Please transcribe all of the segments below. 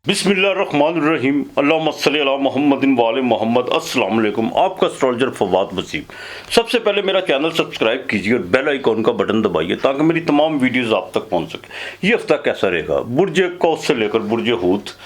बिस्मिल्लाहिर्रहमानिर्रहीम अल्लाहुम्मा सल्ली अला मुहम्मदिन व आले मोहम्मद। अस्सलाम वालेकुम। आपका एस्ट्रोलॉजर फवाद वसीम। सबसे पहले मेरा चैनल सब्सक्राइब कीजिए और बेल आइकॉन का बटन दबाइए ताकि मेरी तमाम वीडियोस आप तक पहुंच सके। ये हफ्ता कैसा रहेगा बुर्ज कौस से लेकर बुर्ज हूत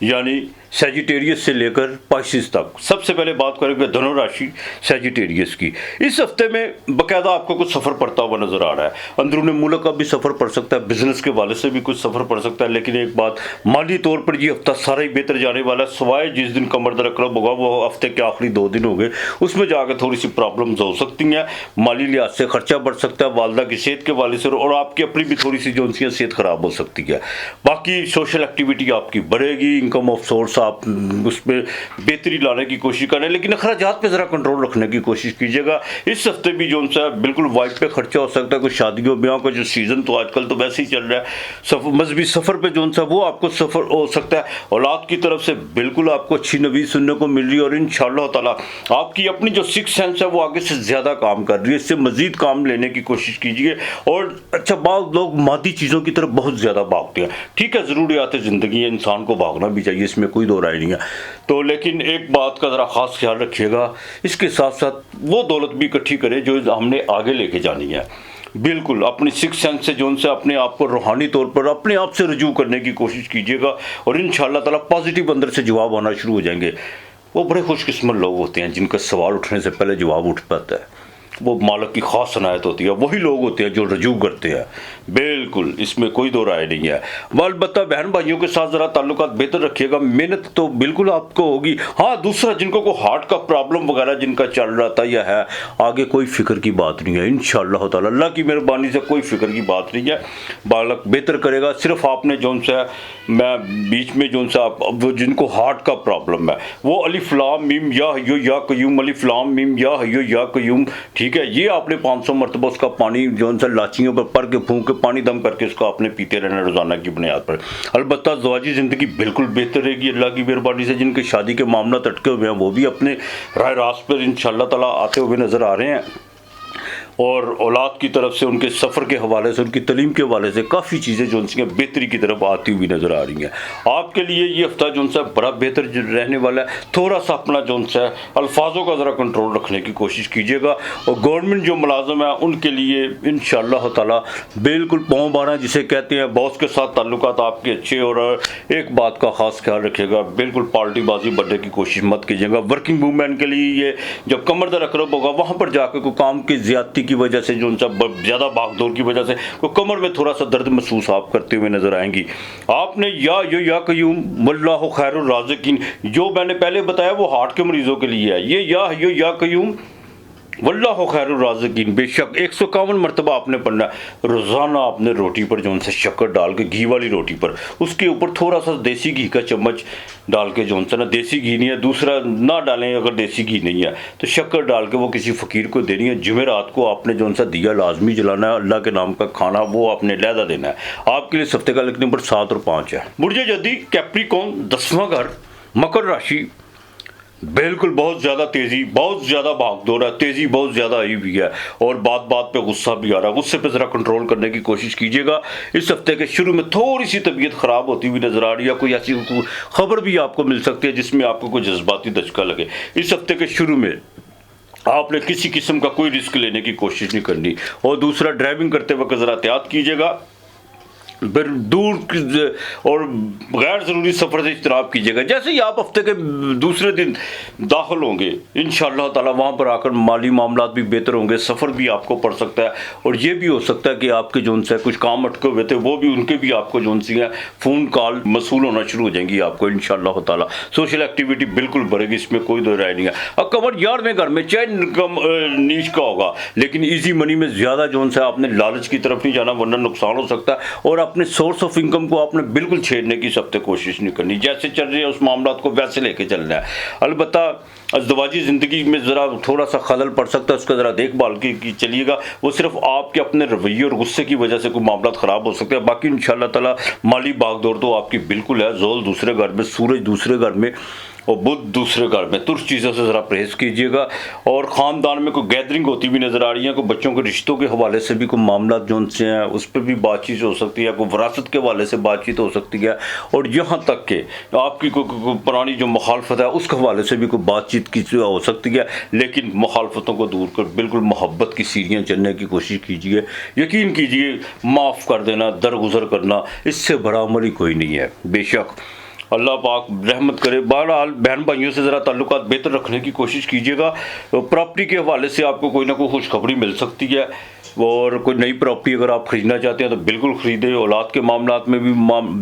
यानी सैजिटेरियस से लेकर पाइसिस तक। सबसे पहले बात करेंगे धनु राशि सैजिटेरियस की। इस हफ्ते में बाकायदा आपको कुछ सफ़र पड़ता हुआ नजर आ रहा है। अंदरूनी मुल्क का भी सफ़र पड़ सकता है, बिजनेस के वाले से भी कुछ सफ़र पड़ सकता है। लेकिन एक बात, माली तौर पर ये हफ्ता सारा ही बेहतर जाने वाला है, सिवाय जिस दिन कमर दर्द रब होगा वो हफ्ते के आखिरी 2 दिन हो गए, उसमें जाकर थोड़ी सी प्रॉब्लम्स हो सकती हैं। माली लिहाज से खर्चा बढ़ सकता है, वालदा की सेहत के वाले से, और आपकी अपनी भी थोड़ी सी जो उनकी सेहत खराब हो सकती है। बाकी सोशल एक्टिविटी आपकी बढ़ेगी, इनकम ऑफ सोर्स आप उसमें बेहतरी लाने की कोशिश करें, लेकिन अखराजात पे ज़रा कंट्रोल रखने की कोशिश कीजिएगा। इस हफ्ते भी जो सा बिल्कुल वाइट पे खर्चा हो सकता है। कुछ शादियों ब्याह का जो सीज़न तो आजकल तो वैसे ही चल रहा है, मजहबी सफ़र पे जो सा वो आपको सफ़र हो सकता है। औलाद की तरफ से बिल्कुल आपको अच्छी नवीद सुनने को मिल रही है और इंशाअल्लाह ताला आपकी अपनी जो सिक्स सेंस है वो आगे से ज़्यादा काम कर रही है। इससे मज़ीद काम लेने की कोशिश कीजिए। और अच्छा, बाद लोग मादी चीज़ों की तरफ बहुत ज़्यादा भागते हैं। ठीक है, ज़रूरियात ज़िंदगी है, इंसान को भागना भी चाहिए, इसमें कोई दो राय नहीं है। तो लेकिन एक बात का ज़रा ख़ास ख्याल रखिएगा, इसके साथ साथ वो दौलत भी इकट्ठी करें जो हमने आगे लेके जानी है। बिल्कुल अपनी सिक्स सेंस से जो उनसे अपने आप को रूहानी तौर पर अपने आप से रजू करने की कोशिश कीजिएगा और इंशाअल्लाह ताला पॉजिटिव अंदर से जवाब आना शुरू हो जाएंगे। वो बड़े खुशकिस्मत लोग होते हैं जिनका सवाल उठने से पहले जवाब उठ पाता है। वो मालिक की खास अनायत होती है। वही लोग होते हैं जो रजू करते हैं। बिल्कुल, इसमें कोई दो राय नहीं है। अलबत्ता बहन भाइयों के साथ ज़रा ताल्लुकात बेहतर रखिएगा। मेहनत तो बिल्कुल आपको होगी। हाँ, दूसरा, जिनको को हार्ट का प्रॉब्लम वगैरह जिनका चल रहा था या है, आगे कोई फिक्र की बात नहीं है। इंशाअल्लाह ताला अल्लाह की मेहरबानी से कोई फिक्र की बात नहीं है। बालक बेहतर करेगा। सिर्फ आपने जो सा मैं बीच में जो सा वो जिनको हार्ट का प्रॉब्लम है वो अलिफ लाम मीम या हय्यो या कयूम, अलिफ लाम मीम या हय्यो या कयूम, ठीक है, ये आपने 500 मरतबा उसका पानी जो सा लाचियों पर पढ़ के फूंक के पानी दम करके उसको आपने पीते रहना रोजाना की बुनियाद पर। अलबत्ता ज़वाजी ज़िंदगी बिल्कुल बेहतर रहेगी अल्लाह की मेहरबानी से। जिनके शादी के मामला अटके हुए हैं वो भी अपने राह रास्त पर इंशाअल्लाह ताला आते हुए नज़र आ रहे हैं। और औलाद की तरफ से, उनके सफ़र के हवाले से, उनकी तलीम के हवाले से काफ़ी चीज़ें जो उनकी बेहतरी की तरफ आती हुई नज़र आ रही हैं। आपके लिए ये हफ्ता जो सा बड़ा बेहतर रहने वाला है। थोड़ा सा अपना जो सा अल्फाजों का ज़रा कंट्रोल रखने की कोशिश कीजिएगा। और गवर्नमेंट जो मुलाजम है उनके लिए इंशाअल्लाह ताला बिल्कुल पाँव बारह जिसे कहते हैं, बॉस के साथ ताल्लुकात आपके अच्छे। और एक बात का ख़ास ख्याल रखिएगा, बिल्कुल पार्टीबाजी बढ़ने की कोशिश मत कीजिएगा। वर्किंग वूमेन के लिए ये जब कमर दर्द रकरब होगा वहाँ पर जाकर कोई काम की ज़्यादती की वजह से जो उनका ज़्यादा भागदौड़ की वजह से कोई कमर में थोड़ा सा दर्द महसूस आप करते हुए नजर आएंगी। आपने या कयूम वल्लाहु खैरुर राज़िकीन जो मैंने पहले बताया वो हार्ट के मरीजों के लिए है। ये या कयूम वल्लाहु खैरुर राज़िकीन बेशक 151 मरतबा आपने पढ़ना है। रोज़ाना आपने रोटी पर जो उनसे शक्कर डाल के, घी वाली रोटी पर, उसके ऊपर थोड़ा सा देसी घी का चम्मच डाल के, जो उनसे ना देसी घी नहीं है, दूसरा ना डालें अगर देसी घी नहीं है तो शक्कर डाल के वो किसी फ़कीर को देनी है। जुमेरात को आपने जो उनसा दिया लाजमी जलाना है। अल्लाह के नाम का खाना वो आपने लहदा देना है। आपके लिए हफ्ते का लिख नंबर 7 और 5 है। बुर्ज जदी कैप्रिकॉर्न 10वां घर मकर राशि। बिल्कुल बहुत ज़्यादा तेज़ी, बहुत ज़्यादा भागदौड़ है, तेज़ी बहुत ज़्यादा आई हुई है और बात बात पे गुस्सा भी आ रहा है। गुस्से पे ज़रा कंट्रोल करने की कोशिश कीजिएगा। इस हफ्ते के शुरू में थोड़ी सी तबीयत ख़राब होती हुई नज़र आ रही है। कोई ऐसी खबर भी आपको मिल सकती है जिसमें आपको कोई जज्बाती दचका लगे। इस हफ्ते के शुरू में आपने किसी किस्म का कोई रिस्क लेने की कोशिश नहीं करनी। और दूसरा, ड्राइविंग करते वक्त ज़रा एहतियात कीजिएगा। दूर और गैर ज़रूरी सफ़र से इज्तनाब कीजिएगा। जैसे ही आप हफ्ते के दूसरे दिन दाखिल होंगे इंशाअल्लाह ताला वहाँ पर आकर माली मामलात भी बेहतर होंगे, सफ़र भी आपको पड़ सकता है। और ये भी हो सकता है कि आपके जो उनसे कुछ काम अटके हुए थे वो भी, उनके भी आपको जो उनसी है फ़ोन कॉल मसूल होना शुरू हो जाएंगी आपको इंशाअल्लाह ताला। सोशल एक्टिविटी बिल्कुल बढ़ेगी, इसमें कोई दो राय नहीं है। अब कमर 11वें घर में चाहे इनकम नीच का होगा, लेकिन ईजी मनी में ज़्यादा जो उनसे आपने लालच की तरफ नहीं जाना वरना नुकसान हो सकता है। और अपने सोर्स ऑफ इनकम को आपने बिल्कुल छेड़ने की सबसे कोशिश नहीं करनी। जैसे चल रही है उस मामला को वैसे लेके चलना है। अलबत्ता अज़दवाजी ज़िंदगी में ज़रा थोड़ा सा खलल पड़ सकता है, उसका ज़रा देखभाल की चलिएगा। वो सिर्फ आपके अपने रवैये और गुस्से की वजह से कोई मामला ख़राब हो सकता है। बाकी इंशाअल्लाह ताला माली भागदौड़ तो आपकी बिल्कुल है। जोल दूसरे घर में, सूरज दूसरे घर में, और बुध दूसरे घर में, तुर्क चीज़ों से ज़रा परहेज़ कीजिएगा। और ख़ानदान में कोई गैदरिंग होती भी नज़र आ रही है, कोई बच्चों के रिश्तों के हवाले से भी कोई मामला जो उनसे हैं उस पर भी बातचीत हो सकती है, कोई विरासत के हवाले से बातचीत हो सकती है, और यहाँ तक कि आपकी कोई पुरानी जो मुखालफत है उसके हवाले से भी कोई बातचीत की हो सकती है। लेकिन मुखालफतों को दूर कर बिल्कुल मोहब्बत की सीढ़ियाँ चलने की कोशिश कीजिए। यकीन कीजिए, माफ़ कर देना, दरगुजर करना, इससे बड़ा अमल ही कोई नहीं है। बेशक अल्लाह पाक रहमत करे। बहरहाल बहन भाइयों से ज़रा ताल्लुकात बेहतर रखने की कोशिश कीजिएगा। प्रॉपर्टी के हवाले से आपको कोई ना कोई खुशखबरी मिल सकती है, और कोई नई प्रॉपर्टी अगर आप ख़रीदना चाहते हैं तो बिल्कुल ख़रीदें। औलाद के मामलात में भी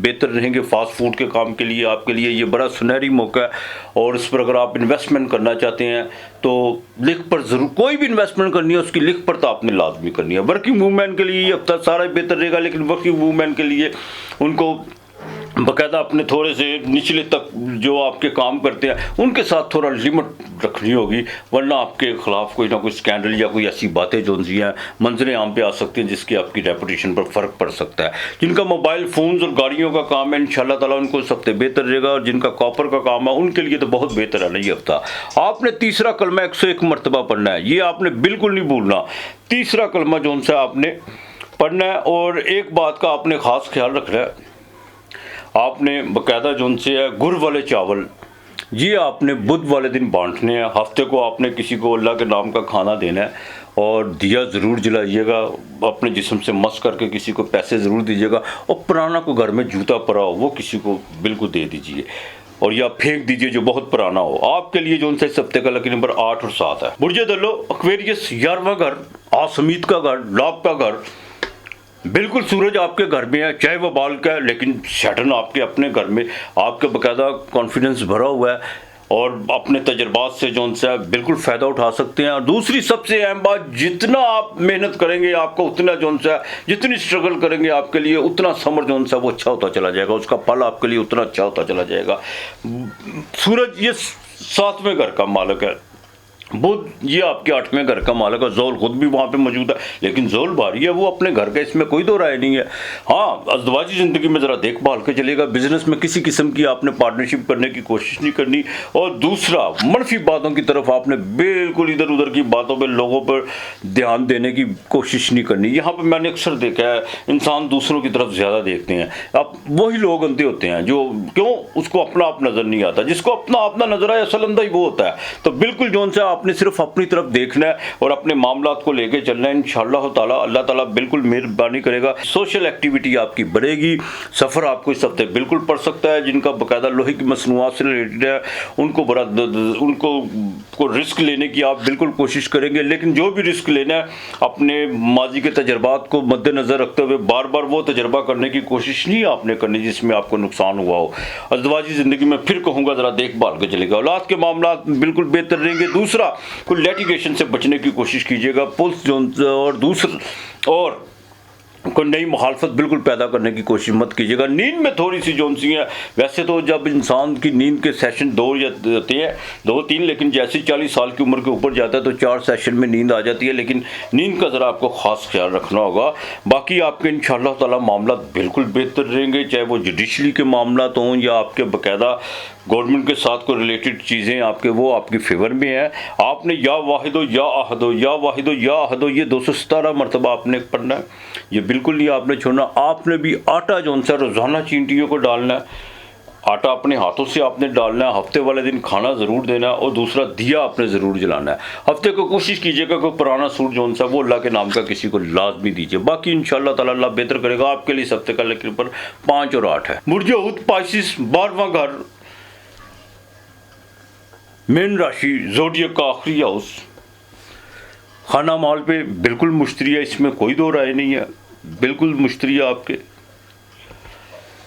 बेहतर रहेंगे। फास्ट फूड के काम के लिए आपके लिए ये बड़ा सुनहरी मौका है, और इस पर अगर आप इन्वेस्टमेंट करना चाहते हैं तो लिख पर ज़रूर, कोई भी इन्वेस्टमेंट करनी है उसकी लिख पर तो आपने लाजमी करनी है। वर्किंग वूमेन के लिए ये हफ्ता सारा बेहतर रहेगा, लेकिन वर्किंग वूमेन के लिए उनको बाकायदा अपने थोड़े से निचले तक जो आपके काम करते हैं उनके साथ थोड़ा लिमिट रखनी होगी, वरना आपके ख़िलाफ़ कोई ना कोई स्कैंडल या कोई ऐसी बातें जो सी हैं मंजरें आम पे आ सकती हैं जिसकी आपकी रेपुटेशन पर फ़र्क पड़ सकता है। जिनका मोबाइल फ़ोन्स और गाड़ियों का काम है इंशाल्लाह ताला उनको इस हफ्ते बेहतर रहेगा, और जिनका कॉपर का काम है उनके लिए तो बहुत बेहतर है। नहीं हफ्ता आपने तीसरा कलमा 101 मरतबा पढ़ना है, ये आपने बिल्कुल नहीं भूलना। तीसरा कलमा जो सा आपने पढ़ना है, और एक बात का आपने ख़ास ख्याल रखना है, आपने बाकायदा जो उनसे है गुड़ वाले चावल ये आपने बुध वाले दिन बांटने हैं। हफ्ते को आपने किसी को अल्लाह के नाम का खाना देना है, और दिया ज़रूर जलाइएगा, अपने जिस्म से मस करके किसी को पैसे ज़रूर दीजिएगा, और पुराना को घर में जूता पड़ा हो वो किसी को बिल्कुल दे दीजिए, और या फेंक दीजिए जो बहुत पुराना हो। आपके लिए जो उनसे इस हफ्ते का लकी नंबर 8 और 7 है। बुर्जे दलो एक्वेरियस 11वां घर, आसमीत का घर, लाभ का घर, बिल्कुल सूरज आपके घर में है, चाहे वो बाल का है, लेकिन सैटर्न आपके अपने घर में, आपके बाकायदा कॉन्फिडेंस भरा हुआ है, और अपने तजर्बात से जो उनसे बिल्कुल फ़ायदा उठा सकते हैं। और दूसरी सबसे अहम बात, जितना आप मेहनत करेंगे आपको उतना जो उनसे जितनी स्ट्रगल करेंगे आपके लिए उतना समर जो उनसे वो अच्छा होता चला जाएगा, उसका फल आपके लिए उतना अच्छा होता चला जाएगा। सूरज ये 7वें घर का मालिक है, बुध ये आपके 8वें घर का मालिक है, जोल खुद भी वहाँ पे मौजूद है, लेकिन जोल भारी है वो अपने घर का, इसमें कोई दो राय नहीं है। हाँ, अज़दवाजी ज़िंदगी में ज़रा देखभाल के चलेगा। बिजनेस में किसी किस्म की आपने पार्टनरशिप करने की कोशिश नहीं करनी, और दूसरा मनफी बातों की तरफ आपने बिल्कुल इधर उधर की बातों पर लोगों पर ध्यान देने की कोशिश नहीं करनी। यहाँ पर मैंने अक्सर देखा है इंसान दूसरों की तरफ ज़्यादा देखते हैं। अब वही लोग अंधे होते हैं जो क्यों उसको अपना आप नज़र नहीं आता, जिसको अपना अपना नज़र आए असल अंधा ही वो होता है। तो बिल्कुल जो उनसे आपने सिर्फ अपनी तरफ देखना है और अपने मामलात को लेके चलना है। इंशाअल्लाह ताला अल्लाह ताला बिल्कुल मेहरबानी करेगा, सोशल एक्टिविटी आपकी बढ़ेगी। सफ़र आपको इस हफ्ते बिल्कुल पड़ सकता है। जिनका बाकायदा लोहे की मसनूआत से रिलेटेड है उनको बड़ा उनको रिस्क लेने की आप बिल्कुल कोशिश करेंगे, लेकिन जो भी रिस्क लेना है अपने माजी के तजर्बात को मद्देनज़र रखते हुए बार बार वो तजर्बा करने की कोशिश नहीं आपने करनी जिसमें आपको नुकसान हुआ हो। अज़दवाजी ज़िंदगी में फिर कहूँगा ज़रा देखभाल के चलेगा। औलाद के मामला बिल्कुल बेहतर रहेंगे। दूसरा, कोई लिटिगेशन से बचने की कोशिश कीजिएगा, पुलिस जो और दूसरा और कोई नई मुखालफत बिल्कुल पैदा करने की कोशिश मत कीजिएगा। नींद में थोड़ी सी जोन सी है, वैसे तो जब इंसान की नींद के सेशन 2 होते हैं 2-3, लेकिन जैसे 40 साल की उम्र के ऊपर जाता है तो 4 सेशन में नींद आ जाती है, लेकिन नींद का ज़रा आपको ख़ास ख्याल रखना होगा। बाकी आपके इंशाअल्लाह ताला मामला बिल्कुल बेहतर रहेंगे, चाहे वो जुडिशरी के मामला हों या आपके बाकायदा गवर्नमेंट के साथ कोई रिलेटेड चीज़ें आपके वो आपके फेवर में है। आपने या वाहिदो या अहदो या वाहिदो या अहदो ये 217 मरतबा आपने पढ़ना है, ये बिल्कुल नहीं आपने छोड़ना। आपने भी आटा जो सा रोज़ाना चींटियों को डालना है, आटा अपने हाथों से आपने डालना है। हफ्ते वाले दिन खाना ज़रूर देना है, और दूसरा दिया आपने ज़रूर जलाना है। हफ्ते को कोशिश कीजिएगा कोई पुराना सूट जो सा वो अल्लाह के नाम का किसी को लाजमी दीजिए। बाकी इंशाअल्लाह ताला अल्लाह बेहतर करेगा आपके लिए। इस हफ्ते का लकी नंबर 5 और 8 है। बुर्ज हूत पाइसिस 12वां घर, मेन राशि, ज़ोडिएक का आखिरी हाउस, खाना माल पे बिल्कुल मुश्तरी है, इसमें कोई दो राय नहीं है, बिल्कुल मुश्तरी है आपके।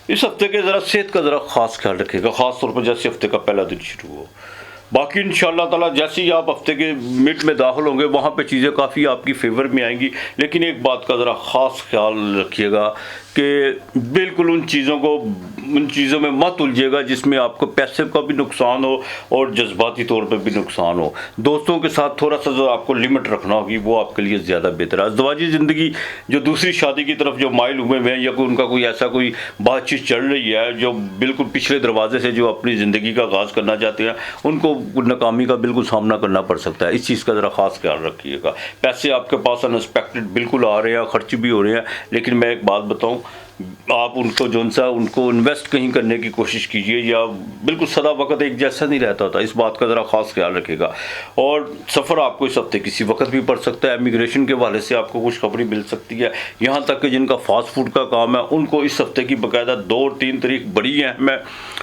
इस हफ्ते के ज़रा सेहत का ज़रा ख़ास ख्याल रखिएगा, ख़ास तौर पर जैसे हफ्ते का पहला दिन शुरू हो। बाकी इंशाअल्लाह ताला जैसे ही आप हफ्ते के मिड में दाखिल होंगे वहाँ पे चीज़ें काफ़ी आपकी फेवर में आएंगी, लेकिन एक बात का ज़रा ख़ास ख्याल रखिएगा कि बिल्कुल उन चीज़ों में मत उलझिएगा जिसमें आपको पैसे का भी नुकसान हो और जज्बाती तौर पर भी नुकसान हो। दोस्तों के साथ थोड़ा सा जो आपको लिमिट रखना होगी वो आपके लिए ज़्यादा बेहतर है। अज़दवाजी ज़िंदगी जो दूसरी शादी की तरफ जो माइल हुए हैं या कोई उनका कोई ऐसा कोई बातचीत चल रही है जो बिल्कुल पिछले दरवाजे से जो अपनी ज़िंदगी का आगाज़ करना चाहते हैं, उनको नाकामी का बिल्कुल सामना करना पड़ सकता है। इस चीज़ का ज़रा ख़ास ख्याल रखिएगा। पैसे आपके पास अनएक्सपेक्टेड बिल्कुल आ रहे हैं, खर्च भी हो रहे हैं, लेकिन मैं एक बात बताऊं, आप उनको उनको इन्वेस्ट कहीं करने की कोशिश कीजिए, या बिल्कुल सदा वक्त एक जैसा नहीं रहता होता। इस बात का ज़रा ख़ास ख्याल रखिएगा। और सफ़र आपको इस हफ्ते किसी वक्त भी पड़ सकता है। इमिग्रेशन के हवाले से आपको कुछ खबरें मिल सकती है। यहाँ तक कि जिनका फास्ट फूड का काम है उनको इस हफ्ते की बाकायदा 2 और 3 तारीख बड़ी अहम है।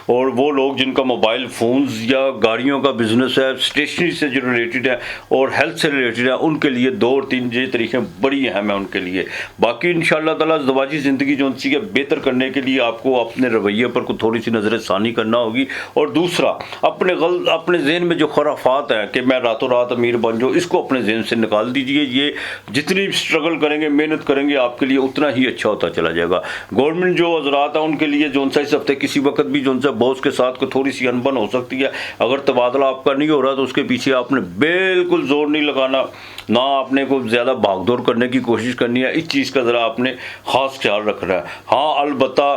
और वो लोग जिनका मोबाइल फ़ोन्स या गाड़ियों का बिज़नेस है, स्टेशनरी से जो रिलेटेड है और हेल्थ से रिलेटेड है, उनके लिए 2 और 3 ये तारीखें बड़ी अहम है उनके लिए। बाकी इंशाअल्लाह ताला ज़वाजी ज़िंदगी जो उनकी बेहतर करने के लिए आपको अपने रवैये पर को थोड़ी सी नज़र सानी करना होगी। और दूसरा, अपने जहन में जो खुराफात हैं कि मैं रातों रात अमीर बन जाऊँ, इसको अपने जहन से निकाल दीजिए। ये जितनी स्ट्रगल करेंगे, मेहनत करेंगे, आपके लिए उतना ही अच्छा होता चला जाएगा। गवर्नमेंट जो हज़रात है उनके लिए जो इस हफ्ते किसी वक्त भी जो बॉस के साथ को थोड़ी सी अनबन हो सकती है। अगर तबादला आपका नहीं हो रहा तो उसके पीछे आपने बिल्कुल जोर नहीं लगाना, ना आपने को ज़्यादा भागदौड़ करने की कोशिश करनी है। इस चीज़ का ज़रा आपने ख़ास ख्याल रखना है। हाँ, अलबत्ता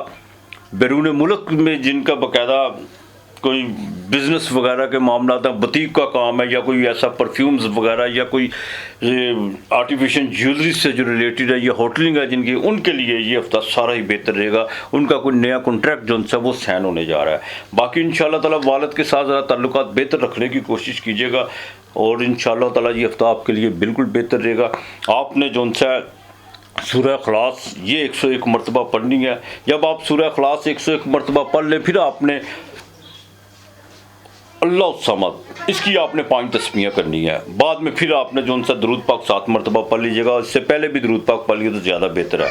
बैरून मुल्क में जिनका बाकायदा कोई बिज़नेस वगैरह के मामला था, बुटीक का काम है, या कोई ऐसा परफ्यूम्स वगैरह या कोई आर्टिफिशियल ज्वेलरी से जो रिलेटेड है या होटलिंग है जिनकी, उनके लिए ये हफ्ता सारा ही बेहतर रहेगा। उनका कोई नया कॉन्ट्रैक्ट जो उनसे वो साइन होने जा रहा है। बाकी इंशाअल्लाह ताला वालिद के साथ ज़रा ताल्लुकात बेहतर रखने की कोशिश कीजिएगा और इंशाअल्लाह ताला ये हफ्ता आपके लिए बिल्कुल बेहतर रहेगा। आपने जो उनसे सूरह इखलास ये 101 मरतबा पढ़नी है। जब आप सूरह इखलास 101 मरतबा पढ़ लें, फिर आपने अल्लाह समद इसकी आपने 5 तस्मीयाँ करनी है। बाद में फिर आपने जो उनसे दरूद पाक 7 मरतबा पढ़ लीजिएगा। इससे पहले भी दरूद पाक पढ़ लिया तो ज़्यादा बेहतर है।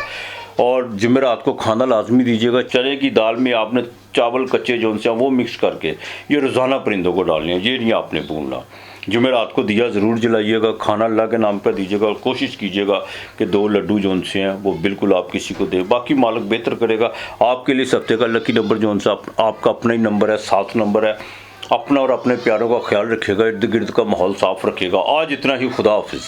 और जुमेरात को खाना लाजमी दीजिएगा। चने की दाल में आपने चावल कच्चे जो उनसे वो मिक्स करके ये रोज़ाना परिंदों को डालनी है, ये नहीं आपने भूलना। जुमेरात को दिया ज़रूर जलाइएगा, खाना अल्लाह के नाम पर दीजिएगा और कोशिश कीजिएगा कि 2 लड्डू जो उनसे हैं वो बिल्कुल आप किसी को दें। बाकी मालिक बेहतर करेगा। आपके लिए इस हफ्ते का लकी नंबर जो उनसे आपका अपना ही नंबर है, 7 नंबर है। अपना और अपने प्यारों का ख्याल रखिएगा, इर्द गिर्द का माहौल साफ़ रखिएगा। आज इतना ही, खुदा हाफिज़।